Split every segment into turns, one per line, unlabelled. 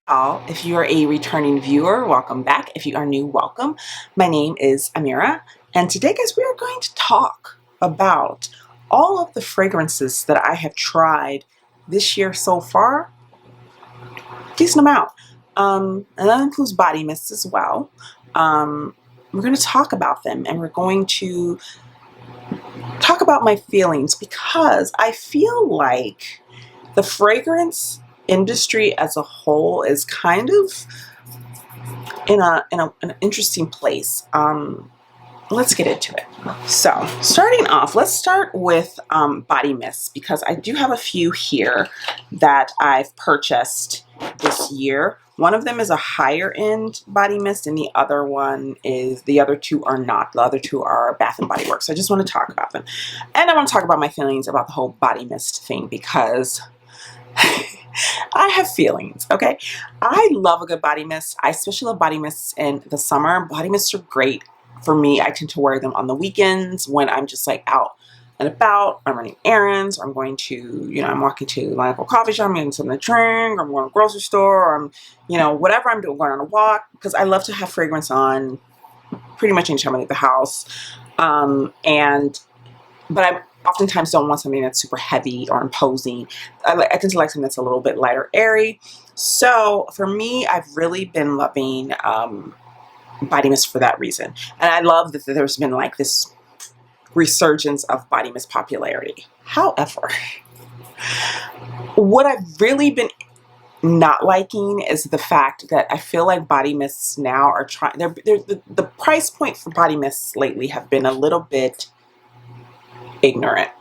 If you are a returning viewer, welcome back. If you are new, welcome. My name is Amira, and today, guys, we are going to talk about all of the fragrances that I have tried this year so far. Decent amount. And that includes body mists as well. We're going to talk about them, and we're going to talk about my feelings because I feel like the fragrance industry as a whole is kind of in an interesting place. Let's get into it. So starting off, let's start with body mists because I do have a few here that I've purchased this year. One of them is a higher end body mist and the other two are not. The other two are Bath and Body Works. So I just want to talk about them. And I want to talk about my feelings about the whole body mist thing because I have feelings, okay? I love a good body mist. I especially love body mists in the summer. Body mists are great for me. I tend to wear them on the weekends when I'm just like out and about. I'm running errands. Or I'm going to, I'm walking to my local coffee shop. I'm getting something to drink. Or I'm going to the grocery store. Or I'm, whatever I'm doing, going on a walk. Because I love to have fragrance on pretty much anytime I leave the house. But I oftentimes don't want something that's super heavy or imposing. I tend to like something that's a little bit lighter, airy. So for me, I've really been loving body mist for that reason. And I love that there's been like this resurgence of body mist popularity. However, what I've really been not liking is the fact that I feel like body mists now are trying, the price point for body mists lately have been a little bit ignorant.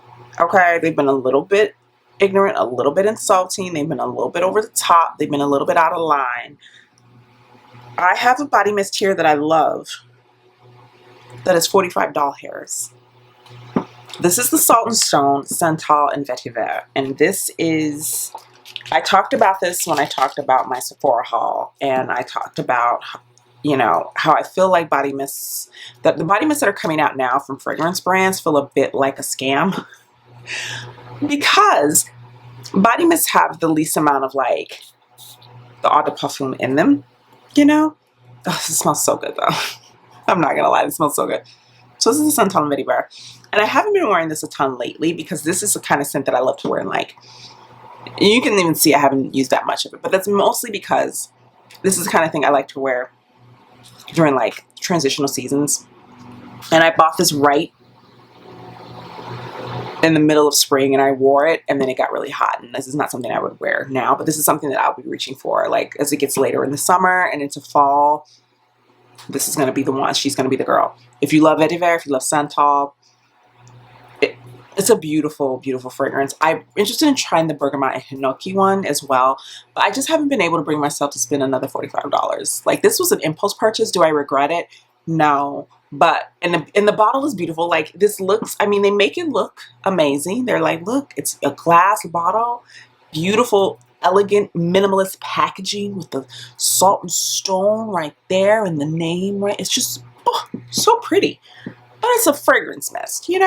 Okay, they've been a little bit ignorant, a little bit insulting, they've been a little bit over the top, they've been a little bit out of line. I have a body mist here that I love that is 45 doll hairs. This is the Salt and Stone Santal and Vetiver, and this is, I talked about this when I talked about my Sephora haul, and I talked about how I feel like body mists, that the body mists that are coming out now from fragrance brands feel a bit like a scam because body mists have the least amount of like the eau de parfum in them, Oh, this smells so good though. I'm not gonna lie, it smells so good. So this is a Santal and Vetiver, and I haven't been wearing this a ton lately because this is the kind of scent that I love to wear in like, you can even see I haven't used that much of it, but that's mostly because this is the kind of thing I like to wear during like transitional seasons. And I bought this right in the middle of spring and I wore it and then it got really hot, and this is not something I would wear now, but this is something that I'll be reaching for like as it gets later in the summer and into fall. This is going to be the one. She's going to be the girl. If you love Vetiver, if you love Santal, it's a beautiful, beautiful fragrance. I'm interested in trying the Bergamot and Hinoki one as well, but I just haven't been able to bring myself to spend another $45. Like, this was an impulse purchase. Do I regret it? No. But, and the bottle is beautiful. Like, this looks, I mean, they make it look amazing. They're like, look, it's a glass bottle, beautiful, elegant, minimalist packaging with the Salt and Stone right there and the name, right? It's just, oh, so pretty. But it's a fragrance mist, Do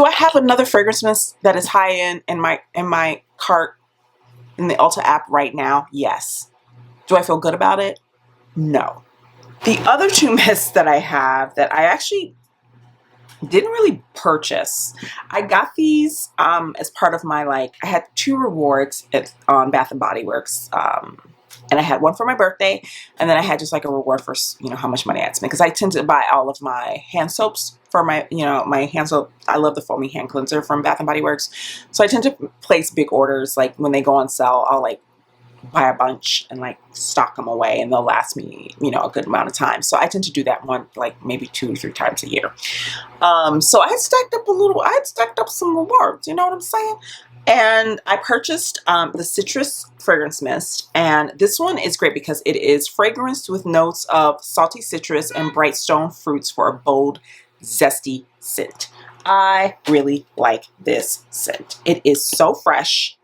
I have another fragrance mist that is high end in my cart in the Ulta app right now? Yes. Do I feel good about it? No. The other two mists that I have that I actually didn't really purchase. I got these as part of my I had 2 rewards on Bath and Body Works. And I had one for my birthday, and then I had just like a reward for, how much money I had spent. Because I tend to buy all of my hand soaps for my, my hand soap. I love the foamy hand cleanser from Bath and Body Works. So I tend to place big orders. Like when they go on sale, I'll buy a bunch and stock them away, and they'll last me, a good amount of time. So I tend to do that one, maybe 2 or 3 times a year. So I had stacked up some rewards, you know what I'm saying? And I purchased the Citrus Fragrance Mist, and this one is great because it is fragranced with notes of salty citrus and bright stone fruits for a bold, zesty scent. I really like this scent. It is so fresh.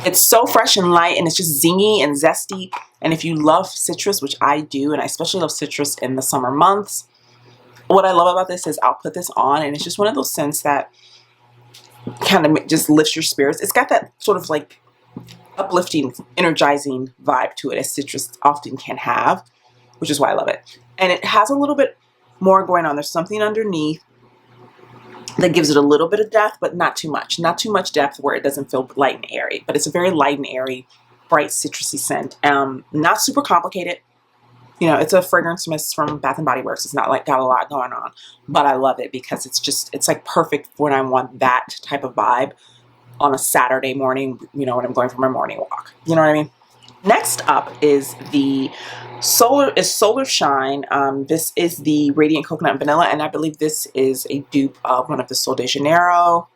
It's so fresh and light, and it's just zingy and zesty. And if you love citrus, which I do, and I especially love citrus in the summer months, what I love about this is I'll put this on, and it's just one of those scents that kind of just lifts your spirits. It's got that sort of like uplifting, energizing vibe to it, as citrus often can have, which is why I love it. And it has a little bit more going on. There's something underneath that gives it a little bit of depth, but not too much. Not too much depth where it doesn't feel light and airy, but it's a very light and airy, bright citrusy scent. Not super complicated. You know, it's a fragrance mist from Bath and Body Works. It's not like got a lot going on, but I love it because it's like perfect when I want that type of vibe on a Saturday morning, you know, when I'm going for my morning walk. You know what I mean? Next up is the Solar Shine. This is the Radiant Coconut and Vanilla, and I believe this is a dupe of one of the Sol de Janeiro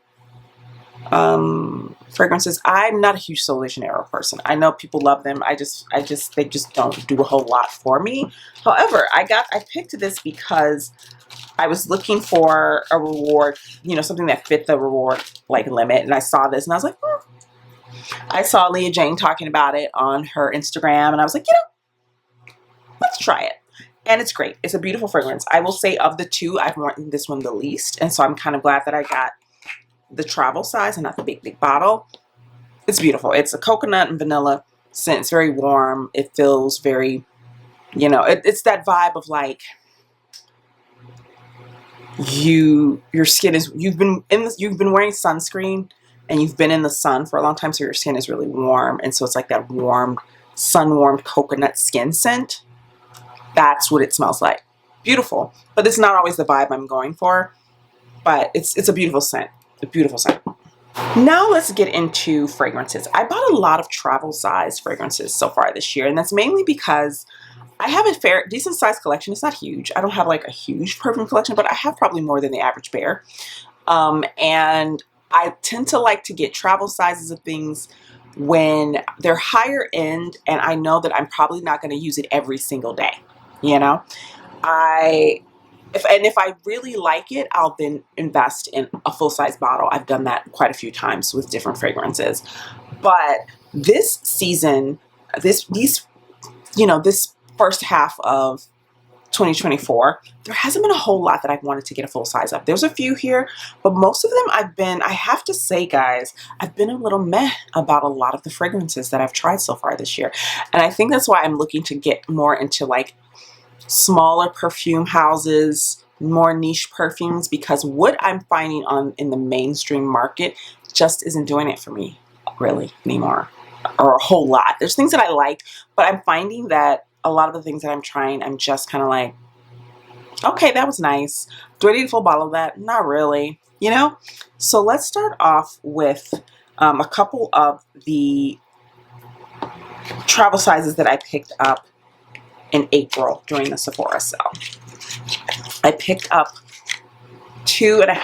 fragrances. I'm not a huge Sol de Janeiro person. I know people love them. They just don't do a whole lot for me. However, I picked this because I was looking for a reward, you know, something that fit the reward like limit, and I saw this and I was like, I saw Leah Jane talking about it on her Instagram, and I was like, you know, let's try it. And it's great. It's a beautiful fragrance. I will say of the two, I've worn this one the least, and so I'm kind of glad that I got the travel size and not the big bottle. It's beautiful. It's a coconut and vanilla scent. It's very warm. It feels very, you know, it's that vibe of like your skin is, you've been wearing sunscreen and you've been in the sun for a long time, so your skin is really warm, and so it's like that warmed, sun-warmed coconut skin scent. That's what it smells like. Beautiful. But it's not always the vibe I'm going for, but it's a beautiful scent. A beautiful scent. Now let's get into fragrances. I bought a lot of travel size fragrances so far this year, and that's mainly because I have a decent size collection. It's not huge. I don't have like a huge perfume collection, but I have probably more than the average bear. And I tend to like to get travel sizes of things when they're higher end and I know that I'm probably not going to use it every single day. You know, if I really like it, I'll then invest in a full-size bottle. I've done that quite a few times with different fragrances. But this season, this first half of 2024, there hasn't been a whole lot that I've wanted to get a full size of. There's a few here, but most of them I have to say, guys, I've been a little meh about a lot of the fragrances that I've tried so far this year. And I think that's why I'm looking to get more into like smaller perfume houses, more niche perfumes, because what I'm finding in the mainstream market just isn't doing it for me really anymore, or a whole lot. There's things that I like, but I'm finding that a lot of the things that I'm trying, I'm just kind of like, okay, that was nice. Do I need a full bottle of that? Not really, you know? So let's start off with a couple of the travel sizes that I picked up in April during the Sephora sale. I picked up 2.5,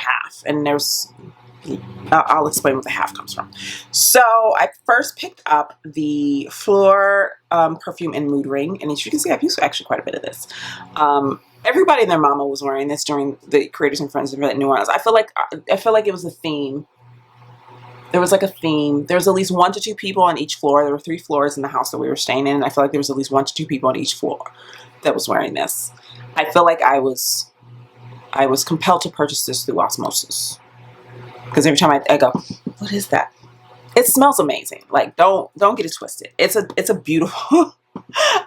and I'll explain where the half comes from. So I first picked up the Fleur perfume and mood ring, and as you can see, I've used actually quite a bit of this. Everybody and their mama was wearing this during the Creators and Friends event in New Orleans. I feel like it was a theme. There was like a theme. There was at least 1 to 2 people on each floor. There were 3 floors in the house that we were staying in, and I feel like there was at least 1 to 2 people on each floor that was wearing this. I feel like I was compelled to purchase this through osmosis, because every time I go, what is that? It smells amazing. Like, don't get it twisted. It's a beautiful.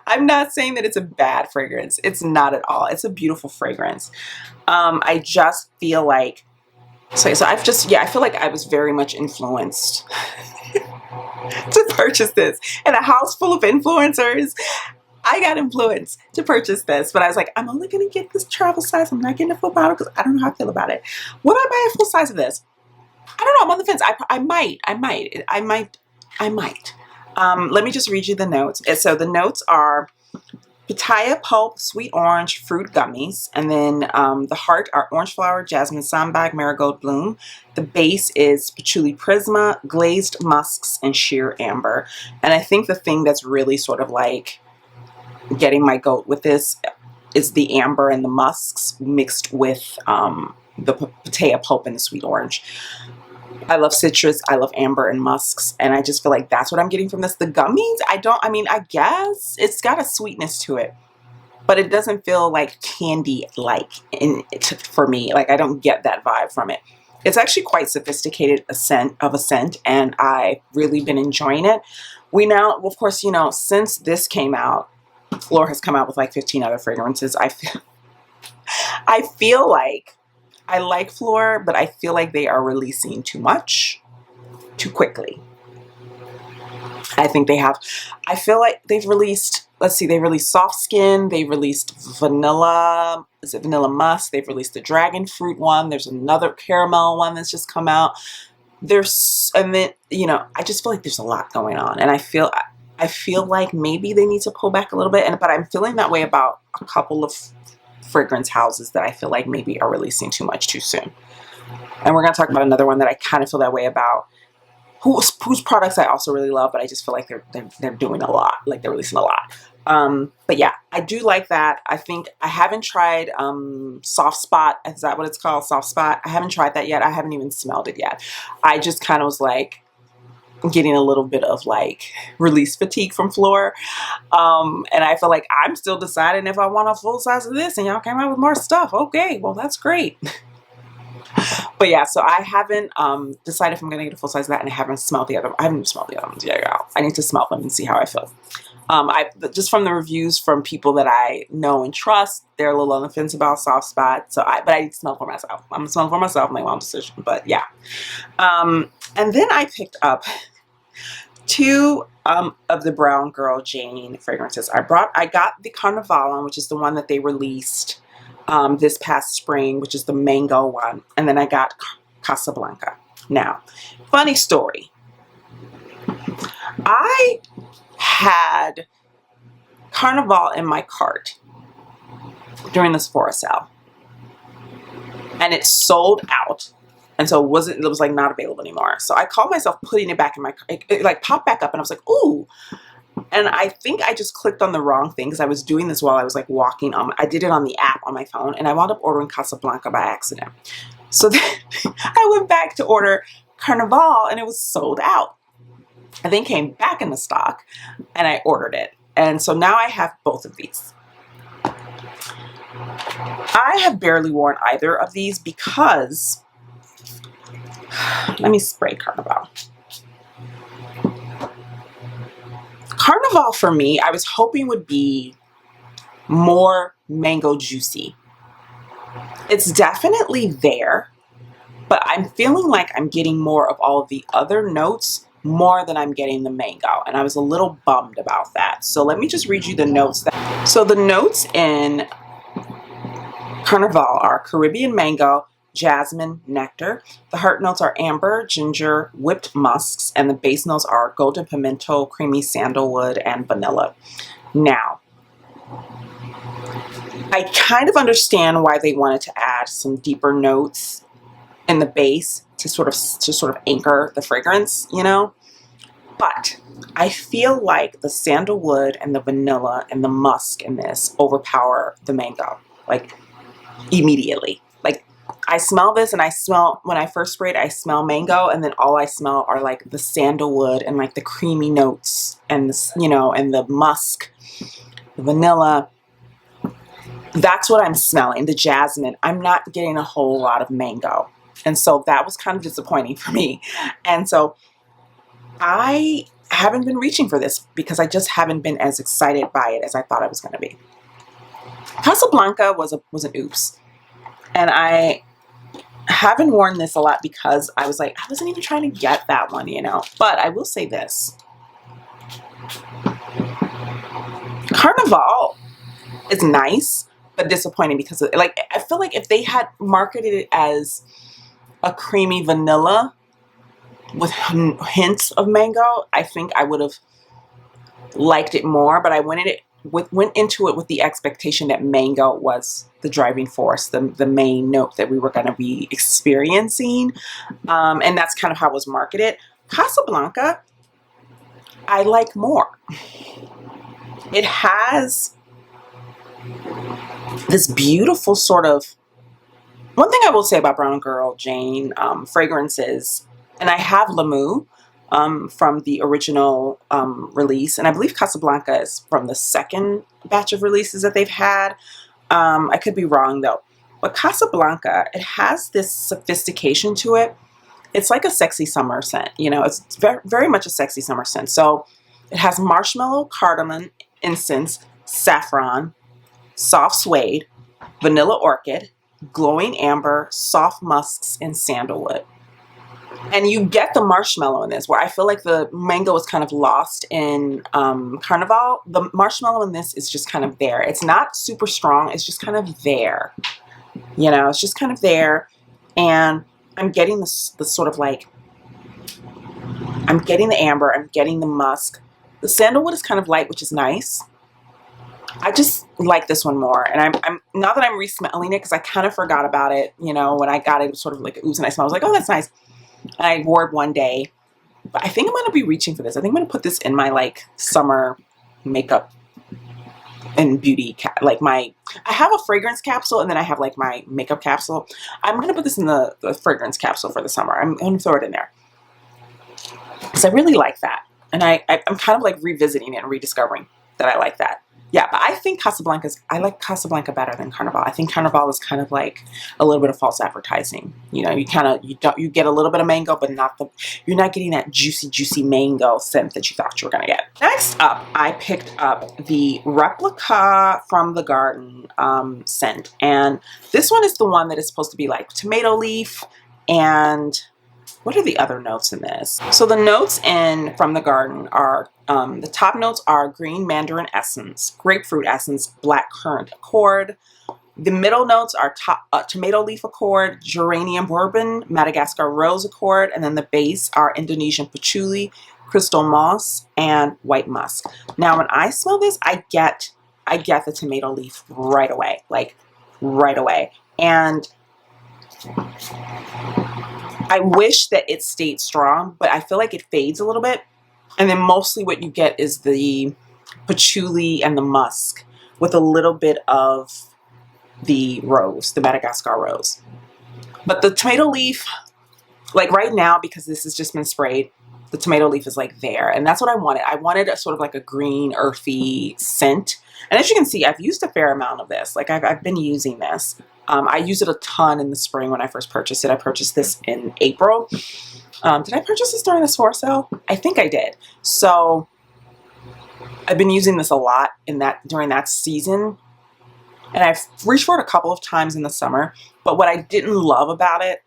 I'm not saying that it's a bad fragrance. It's not at all. It's a beautiful fragrance. I just feel like. So I feel like I was very much influenced to purchase this. In a house full of influencers, I got influenced to purchase this. But I was like, I'm only going to get this travel size. I'm not getting a full bottle because I don't know how I feel about it. Would I buy a full size of this? I don't know. I'm on the fence. I might. Let me just read you the notes. So the notes are pitaya pulp, sweet orange, fruit gummies, and then the heart are orange flower, jasmine sambac, marigold bloom. The base is patchouli prisma, glazed musks, and sheer amber. And I think the thing that's really sort of like getting my goat with this is the amber and the musks mixed with the pitaya pulp and the sweet orange. I love citrus, I love amber and musks, and I just feel like that's what I'm getting from this. The gummies, I guess it's got a sweetness to it, but it doesn't feel like candy-like for me. Like, I don't get that vibe from it. It's actually quite sophisticated a scent, and I've really been enjoying it. We now, of course, you know, since this came out, Fleur has come out with like 15 other fragrances. I feel like I like Fleur, but I feel like they are releasing too much too quickly. I think they have. I feel like they've released, let's see, they released Soft Skin, they released Vanilla, is it Vanilla Musk? They've released the Dragon Fruit one. There's another caramel one that's just come out. And then, you know, I just feel like there's a lot going on, and I feel like maybe they need to pull back a little bit, but I'm feeling that way about a couple of fragrance houses that I feel like maybe are releasing too much too soon. And we're going to talk about another one that I kind of feel that way about, whose products I also really love, but I just feel like they're doing a lot, like they're releasing a lot. But yeah, I do like that. I think I haven't tried Soft Spot. Is that what it's called? Soft Spot. I haven't tried that yet. I haven't even smelled it yet. I just kind of was like getting a little bit of like release fatigue from Fleur. And I feel like I'm still deciding if I want a full size of this, and y'all came out with more stuff. Okay, well, that's great. But yeah, so I haven't decided if I'm gonna get a full size of that, and I haven't smelled the other. I haven't smelled the other ones yet. I need to smell them and see how I feel. Just from the reviews from people that I know and trust, they're a little on the fence about Soft Spot. But I need to smell for myself. I'm smelling for myself, my own decision. But yeah, and then I picked up two of the Brown Girl Jane fragrances. I got the Carnival, which is the one that they released this past spring, which is the mango one, and then I got Casablanca. Now, funny story. I had Carnival in my cart during the Sephora sale, and it sold out, and so it was like not available anymore. So I called myself putting it back in my cart. It like popped back up, and I was like, ooh. And I think I just clicked on the wrong thing, because I was doing this while I was like walking on. I did it on the app on my phone, and I wound up ordering Casablanca by accident. So then I went back to order Carnival, and it was sold out. I then came back into stock, and I ordered it. And so now I have both of these. I have barely worn either of these because, let me spray Carnival. Carnival for me, I was hoping would be more mango juicy. It's definitely there, but I'm feeling like I'm getting more of all of the other notes more than I'm getting the mango, and I was a little bummed about that. So let me just read you the notes. So the notes in Carnival are Caribbean mango, jasmine, nectar. The heart notes are amber, ginger, whipped musks, and the base notes are golden pimento, creamy sandalwood, and vanilla. Now, I kind of understand why they wanted to add some deeper notes in the base to sort of anchor the fragrance, you know. But I feel like the sandalwood and the vanilla and the musk in this overpower the mango, like immediately. Like I smell this, and when I first sprayed, I smell mango, and then all I smell are like the sandalwood and like the creamy notes and this, you know, and the musk, the vanilla. That's what I'm smelling. The jasmine. I'm not getting a whole lot of mango. And so that was kind of disappointing for me. And so I haven't been reaching for this because I just haven't been as excited by it as I thought I was going to be. Casablanca was an oops. And I haven't worn this a lot because I was like, I wasn't even trying to get that one, you know. But I will say this. Carnival is nice, but disappointing because like I feel like if they had marketed it as a creamy vanilla with hints of mango, I think I would have liked it more. But I went into it with the expectation that mango was the driving force, the main note that we were going to be experiencing, and that's kind of how it was marketed. Casablanca, I like more. It has this beautiful sort of, one thing I will say about Brown Girl Jane fragrances, and I have Lamu from the original release, and I believe Casablanca is from the second batch of releases that they've had. I could be wrong though. But Casablanca, it has this sophistication to it. It's like a sexy summer scent, you know, it's very, very much a sexy summer scent. So it has marshmallow, cardamom, incense, saffron, soft suede, vanilla orchid, glowing amber, soft musks, and sandalwood. And you get the marshmallow in this, where I feel like the mango is kind of lost in Carnival. The marshmallow in this is just kind of there. It's not super strong. It's just kind of there. You know, it's just kind of there. And I'm getting the sort of like, I'm getting the amber, I'm getting the musk. The sandalwood is kind of light, which is nice. I just like this one more. And I'm now that I'm re-smelling it, because I kind of forgot about it, you know, when I got it, it was sort of like an ooze and I smell. I was like, oh, that's nice. And I wore it one day. But I think I'm going to be reaching for this. I think I'm going to put this in my like summer makeup and beauty, like I have a fragrance capsule and then I have like my makeup capsule. I'm going to put this in the fragrance capsule for the summer. I'm going to throw it in there. So I really like that. And I'm kind of like revisiting it and rediscovering that I like that. Yeah, but I think I like Casablanca better than Carnival. I think Carnival is kind of like a little bit of false advertising. You know, you get a little bit of mango, but you're not getting that juicy mango scent that you thought you were gonna get. Next up, I picked up the Replica from the Garden scent. And this one is the one that is supposed to be like tomato leaf and what are the other notes in this? So the notes in From the Garden are, the top notes are green mandarin essence, grapefruit essence, black currant accord. The middle notes are tomato leaf accord, geranium bourbon, Madagascar rose accord, and then the base are Indonesian patchouli, crystal moss, and white musk. Now when I smell this, I get the tomato leaf right away, like right away. And I wish that it stayed strong, but I feel like it fades a little bit. And then mostly what you get is the patchouli and the musk with a little bit of the rose, the Madagascar rose. But the tomato leaf, like right now, because this has just been sprayed, the tomato leaf is like there. And that's what I wanted. I wanted a sort of like a green, earthy scent. And as you can see, I've used a fair amount of this. Like I've been using this. I used it a ton in the spring when I first purchased it. I purchased this in April. Did I purchase this during the Sephora sale? I think I did. So I've been using this a lot during that season. And I've reached for it a couple of times in the summer. But what I didn't love about it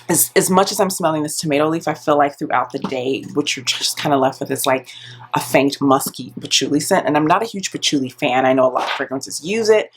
is, as much as I'm smelling this tomato leaf, I feel like throughout the day, which you're just kind of left with, is like a faint musky patchouli scent. And I'm not a huge patchouli fan. I know a lot of fragrances use it.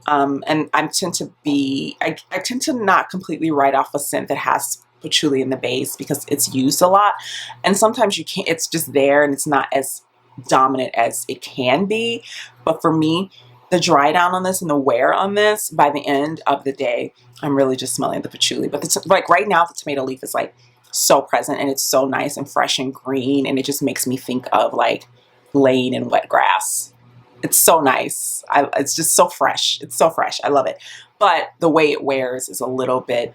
And I tend to not completely write off a scent that has patchouli in the base because it's used a lot. And sometimes you can't, it's just there and it's not as dominant as it can be. But for me, the dry down on this and the wear on this, by the end of the day, I'm really just smelling the patchouli. But it's like right now, the tomato leaf is like so present and it's so nice and fresh and green. And it just makes me think of like laying in wet grass. It's so nice. It's just so fresh. It's so fresh. I love it. But the way it wears is a little bit,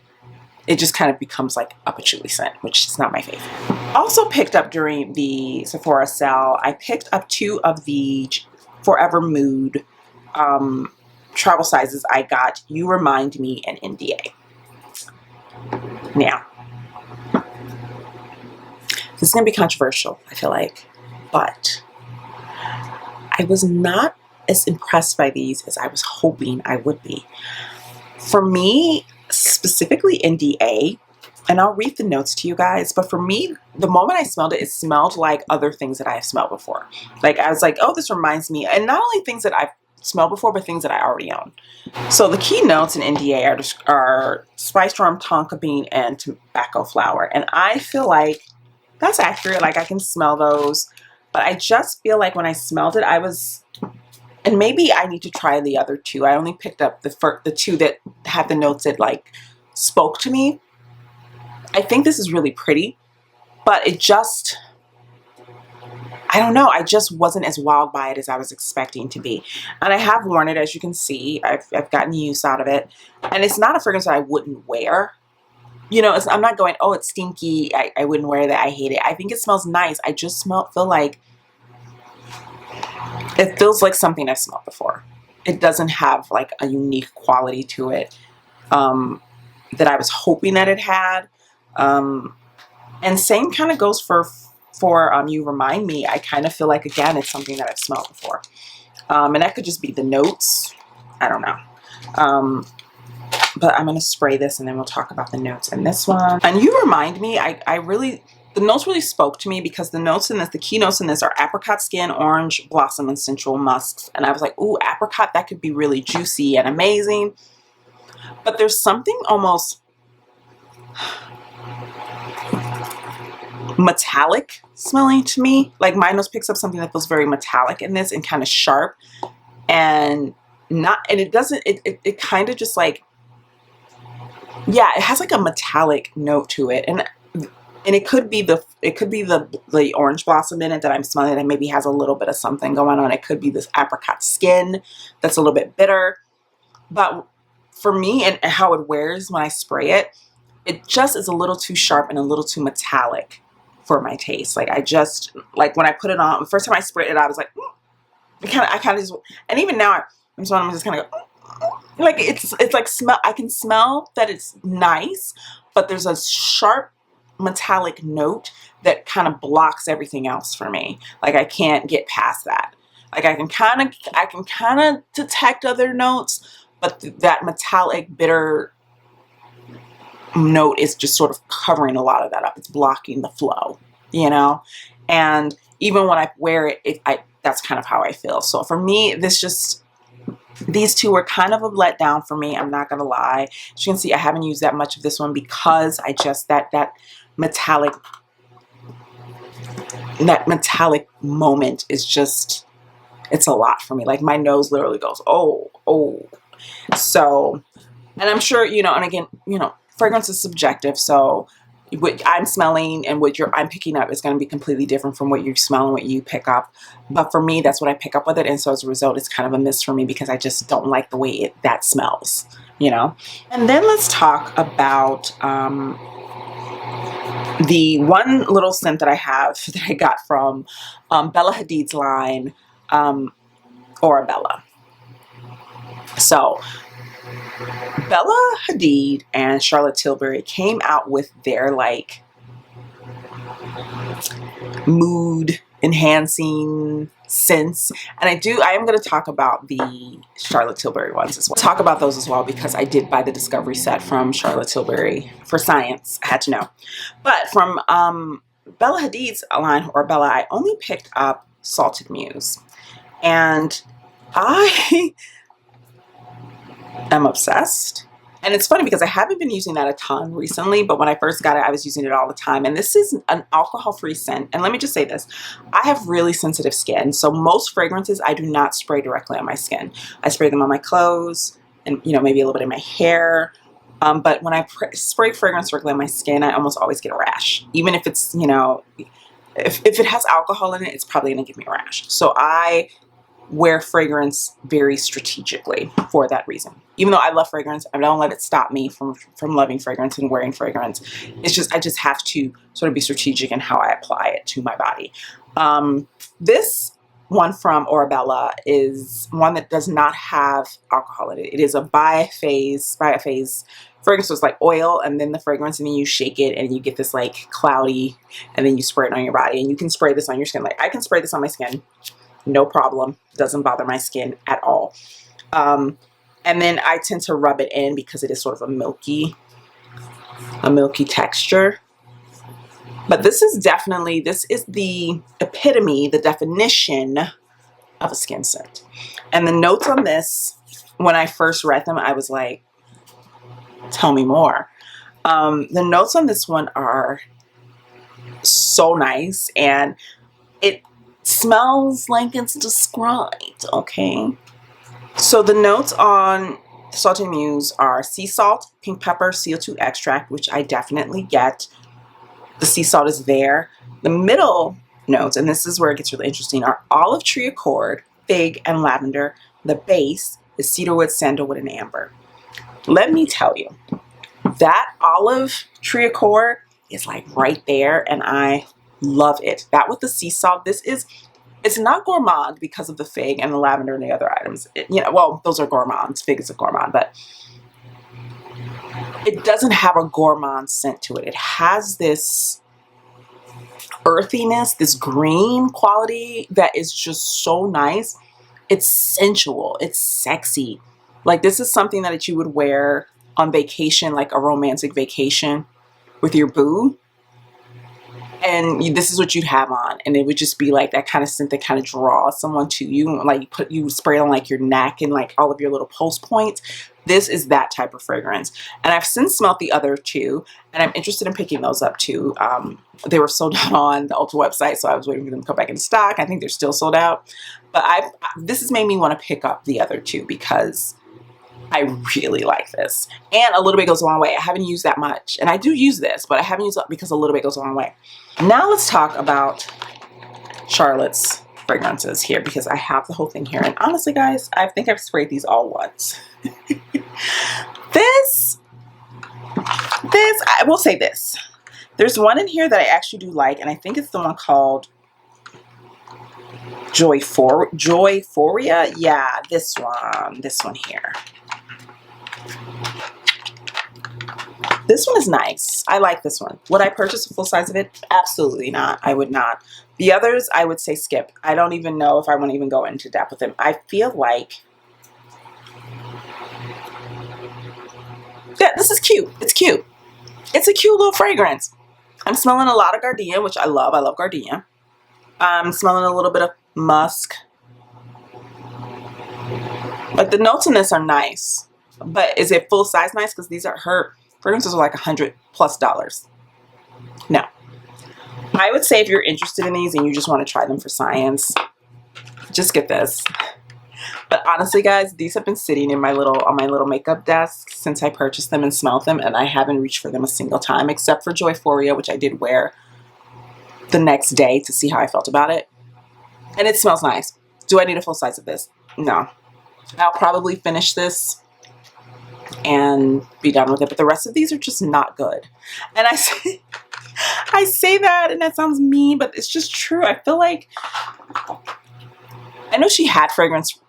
it just kind of becomes like a patchouli scent, which is not my favorite. Also picked up during the Sephora sale, I picked up 2 of the Forever Mood travel sizes. I got You Remind Me and NDA. Now, this is going to be controversial, I feel like, but I was not as impressed by these as I was hoping I would be. For me, specifically NDA, and I'll read the notes to you guys, but for me, the moment I smelled it, it smelled like other things that I have smelled before. Like I was like, oh, this reminds me, and not only things that I've smelled before, but things that I already own. So the key notes in NDA are spiced rum, tonka bean, and tobacco flower. And I feel like that's accurate. Like I can smell those. But I just feel like when I smelled it, I was, and maybe I need to try the other 2. I only picked up the 2 that had the notes that like spoke to me. I think this is really pretty, but it just, I don't know. I just wasn't as wowed by it as I was expecting to be. And I have worn it, as you can see. I've gotten use out of it. And it's not a fragrance that I wouldn't wear. You know, I'm not going, oh, it's stinky. I wouldn't wear that. I hate it. I think it smells nice. I just feel like it feels like something I've smelled before. it doesn't have like a unique quality to it that I was hoping that it had. And same kind of goes for You Remind Me. I kind of feel like, again, it's something that I've smelled before. And that could just be the notes. I don't know. But I'm going to spray this and then we'll talk about the notes in this one. And You Remind Me, the notes really spoke to me because the notes in this, the key notes in this are apricot skin, orange blossom, and sensual musks. And I was like, ooh, apricot, that could be really juicy and amazing. But there's something almost metallic smelling to me. Like my nose picks up something that feels very metallic in this and kind of sharp. And it kind of just like, yeah, it has like a metallic note to it. And it could be the orange blossom in it that I'm smelling that maybe has a little bit of something going on. It could be this apricot skin that's a little bit bitter. But for me and how it wears when I spray it, it just is a little too sharp and a little too metallic for my taste. Like like when I put it on, the first time I sprayed it, I was like, I kind of just, and even now I'm just kind of like, it's like I can smell that it's nice, but there's a sharp metallic note that kind of blocks everything else for me. Like I can't get past that. Like I can kind of detect other notes, but that metallic bitter note is just sort of covering a lot of that up. It's blocking the flow, you know? And even when I wear it, that's kind of how I feel. So for me, these two were kind of a letdown for me. I'm not going to lie. As you can see, I haven't used that much of this one because that metallic moment is just, it's a lot for me. Like my nose literally goes, oh. So, and I'm sure, and again, fragrance is subjective. So what I'm smelling and what I'm picking up is going to be completely different from what you smell and what you pick up. But for me, that's what I pick up with it. And so as a result, it's kind of a miss for me because I just don't like the way that smells, And then let's talk about the one little scent that I have that I got from Bella Hadid's line, Orabella. So Bella Hadid and Charlotte Tilbury came out with their like mood enhancing scents, and I am going to talk about the Charlotte Tilbury ones as well. Talk about those as well because I did buy the Discovery set from Charlotte Tilbury for science. I had to know. But from Bella Hadid's line, or Bella, I only picked up Salted Muse, and I I'm obsessed. And it's funny because I haven't been using that a ton recently, but when I first got it, I was using it all the time. And this is an alcohol-free scent. And let me just say this, I have really sensitive skin. So most fragrances I do not spray directly on my skin. I spray them on my clothes and, maybe a little bit in my hair. But when I spray fragrance directly on my skin, I almost always get a rash. Even if it's, if it has alcohol in it, it's probably going to give me a rash. So I wear fragrance very strategically for that reason. Even though I love fragrance, I don't let it stop me from loving fragrance and wearing fragrance. It's just, I just have to sort of be strategic in how I apply it to my body. This one from Orabella is one that does not have alcohol in it. It is a bi-phase fragrance. So it's like oil and then the fragrance, and then you shake it and you get this like cloudy, and then you spray it on your body, and you can spray this on your skin. Like I can spray this on my skin, no problem. Doesn't bother my skin at all. And then I tend to rub it in because it is sort of a milky texture. But this is the epitome, the definition of a skin scent. And the notes on this, when I first read them, I was like, tell me more. The notes on this one are so nice, and it smells like it's described, okay? So the notes on Salted Muse are sea salt, pink pepper, CO2 extract, which I definitely get. The sea salt is there. The middle notes, and this is where it gets really interesting, are olive tree accord, fig, and lavender. The base is cedarwood, sandalwood, and amber. Let me tell you, that olive tree accord is like right there, and I love it. That with the sea salt, this is It's not gourmand because of the fig and the lavender and the other items. You know, well, those are gourmands. Fig is a gourmand, but it doesn't have a gourmand scent to it. It has this earthiness, this green quality that is just so nice. It's sensual. It's sexy. Like, this is something that you would wear on vacation, like a romantic vacation with your boo. And this is what you'd have on, and it would just be like that kind of scent that kind of draws someone to you. Like, you spray it on like your neck and like all of your little pulse points. This is that type of fragrance. And I've since smelled the other two, and I'm interested in picking those up too. They were sold out on the Ulta website, so I was waiting for them to come back into stock. I think they're still sold out. But this has made me want to pick up the other two because I really like this. And a little bit goes a long way. I haven't used that much. And I do use this, but I haven't used it because a little bit goes a long way. Now let's talk about Charlotte's fragrances here, because I have the whole thing here. And honestly, guys, I think I've sprayed these all once. I will say this. There's one in here that I actually do like, and I think it's the one called Joyphoria. Yeah, this one here. This one is nice. I like this one. Would I purchase a full size of it? Absolutely not. I would not. The others, I would say skip. I don't even know if I want to even go into depth with them. I feel like, yeah, this is cute. It's cute. It's a cute little fragrance. I'm smelling a lot of gardenia, which I love. I love gardenia. I'm smelling a little bit of musk. Like, the notes in this are nice. But is it full size nice? Because these are her fragrances are like $100+. No. I would say if you're interested in these and you just want to try them for science, just get this. But honestly, guys, these have been sitting in on my little makeup desk since I purchased them and smelled them, and I haven't reached for them a single time, except for Joyphoria, which I did wear the next day to see how I felt about it. And it smells nice. Do I need a full size of this? No. I'll probably finish this and be done with it, but the rest of these are just not good. And I say that, and that sounds mean, but it's just true. I feel like, I know she had fragrance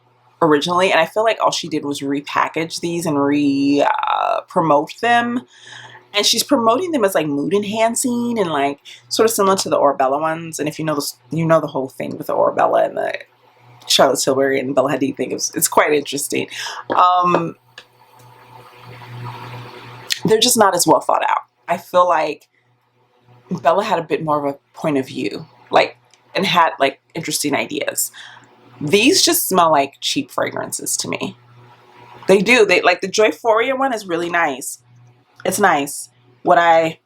originally, and I feel like all she did was repackage these and promote them. And she's promoting them as like mood enhancing and like sort of similar to the Orbella ones. And if you know the whole thing with the Orbella and the Charlotte Tilbury and Bella Hadid thing, it's quite interesting. They're just not as well thought out. I feel like Bella had a bit more of a point of view, like, and had like interesting ideas. These just smell like cheap fragrances to me. They do. They like the Joyphoria one is really nice. It's nice. Would I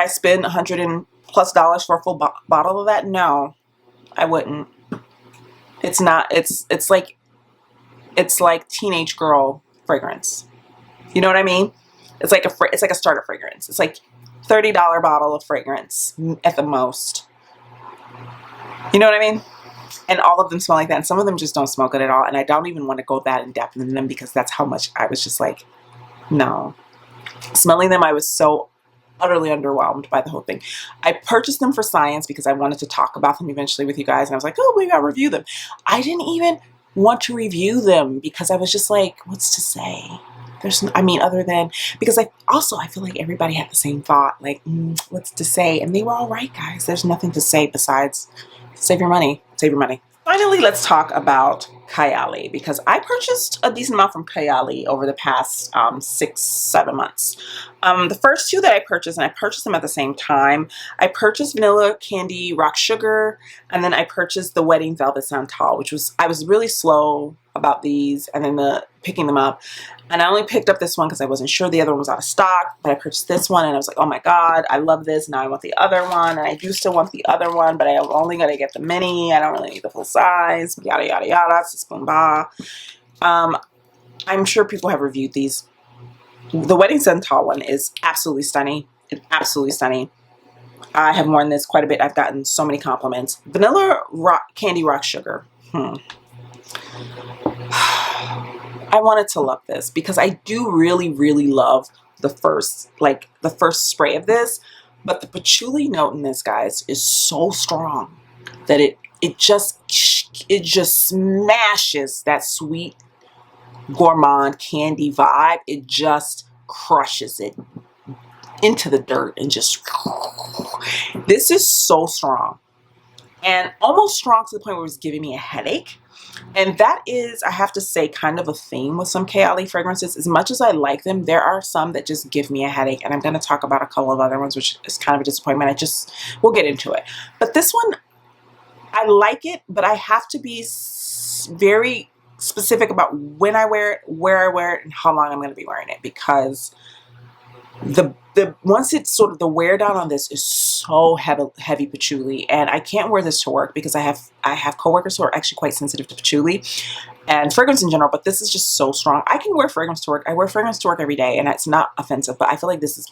spend $100+ for a full bottle of that? No, I wouldn't. It's not. It's like teenage girl fragrance. You know what I mean? It's like a starter fragrance. It's like $30 bottle of fragrance at the most. You know what I mean? And all of them smell like that. And some of them just don't smell good at all. And I don't even want to go that in depth in them because that's how much I was just like, no. Smelling them, I was so utterly underwhelmed by the whole thing. I purchased them for science because I wanted to talk about them eventually with you guys. And I was like, oh, maybe I'll review them. I didn't even want to review them because I was just like, what's to say? Other than, because I feel like everybody had the same thought, like, what's to say? And they were all right, guys. There's nothing to say besides save your money. Save your money. Finally, let's talk about Kayali, because I purchased a decent amount from Kayali over the past 6-7 months. The first two that I purchased, and I purchased them at the same time, I purchased Vanilla Candy Rock Sugar, and then I purchased the Wedding Velvet Santal, I was really slow about these, and then picking them up. And I only picked up this one because I wasn't sure the other one was out of stock, but I purchased this one and I was like, oh my God, I love this. Now I want the other one, and I do still want the other one, but I'm only going to get the mini. I don't really need the full size, yada, yada, yada. It's a ba. I'm sure people have reviewed these. The Wedding Santal one is absolutely stunning. It's absolutely stunning. I have worn this quite a bit. I've gotten so many compliments. Vanilla Candy Rock Sugar. I wanted to love this because I do really, really love the first spray of this, but the patchouli note in this, guys, is so strong. that it just smashes that sweet gourmand candy vibe. It just crushes it into the dirt and just, this is so strong and almost strong to the point where it was giving me a headache. And that is, I have to say, kind of a theme with some Kayali fragrances. As much as I like them, there are some that just give me a headache, and I'm going to talk about a couple of other ones, which is kind of a disappointment. We'll get into it. But this one, I like it, but I have to be very specific about when I wear it, where I wear it, and how long I'm going to be wearing it, because the once it's sort of, the wear down on this is so heavy patchouli, and I can't wear this to work because I have coworkers who are actually quite sensitive to patchouli and fragrance in general, but this is just so strong. I can wear fragrance to work. I wear fragrance to work every day, and it's not offensive, but I feel like this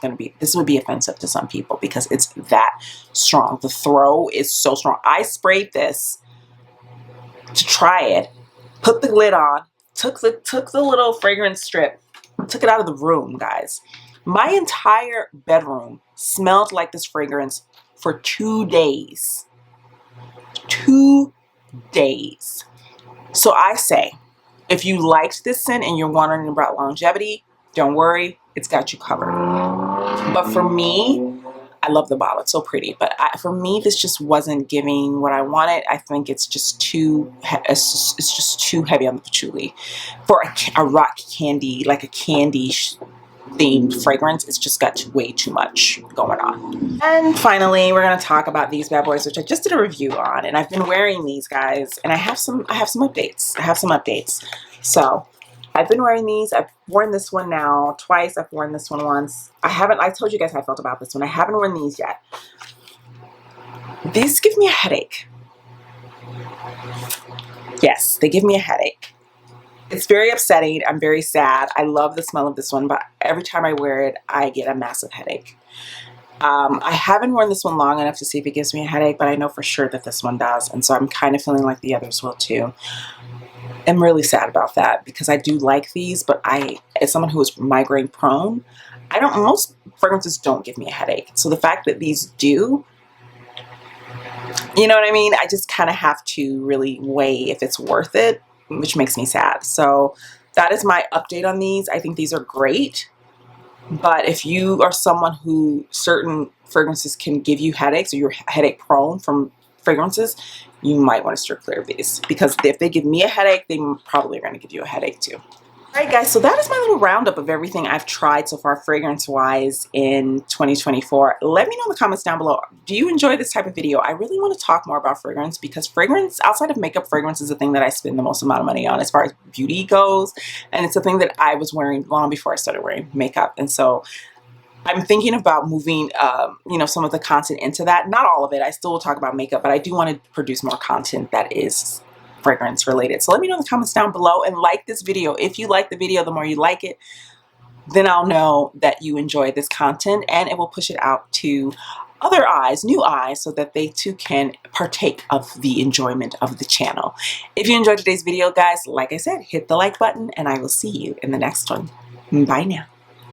would be offensive to some people because it's that strong. The throw is so strong. I sprayed this to try it, put the lid on, took the little fragrance strip, took it out of the room, guys. My entire bedroom smelled like this fragrance for 2 days. 2 days. So I say, if you liked this scent and you're wondering about longevity, don't worry, it's got you covered. But for me, I love the bottle, it's so pretty, but for me, this just wasn't giving what I wanted. I think it's just it's just too heavy on the patchouli. For a rock candy, like a candy themed fragrance, it's just got way too much going on. And finally, we're going to talk about these bad boys, which I just did a review on, and I've been wearing these, guys, and I have some updates. So I've been wearing these. I've worn this one now twice. I've worn this one once. I told you guys how I felt about this one. I haven't worn these yet. These give me a headache. Yes, they give me a headache. It's very upsetting. I'm very sad. I love the smell of this one, but every time I wear it, I get a massive headache. I haven't worn this one long enough to see if it gives me a headache, but I know for sure that this one does, and so I'm kind of feeling like the others will too. I'm really sad about that because I do like these, but as someone who is migraine prone, most fragrances don't give me a headache. So the fact that these do, you know what I mean? I just kind of have to really weigh if it's worth it, which makes me sad. So that is my update on these. I think these are great, but if you are someone who certain fragrances can give you headaches, or you're headache prone from fragrances, you might want to steer clear of these, because if they give me a headache, they probably are going to give you a headache too. Alright guys, so that is my little roundup of everything I've tried so far fragrance wise in 2024. Let me know in the comments down below, do you enjoy this type of video? I really want to talk more about fragrance, because fragrance, outside of makeup, fragrance is the thing that I spend the most amount of money on as far as beauty goes, and it's the thing that I was wearing long before I started wearing makeup. And so I'm thinking about moving, some of the content into that. Not all of it. I still will talk about makeup, but I do want to produce more content that is fragrance related. So let me know in the comments down below, and like this video. If you like the video, the more you like it, then I'll know that you enjoy this content, and it will push it out to other eyes, new eyes, so that they too can partake of the enjoyment of the channel. If you enjoyed today's video, guys, like I said, hit the like button, and I will see you in the next one. Bye now.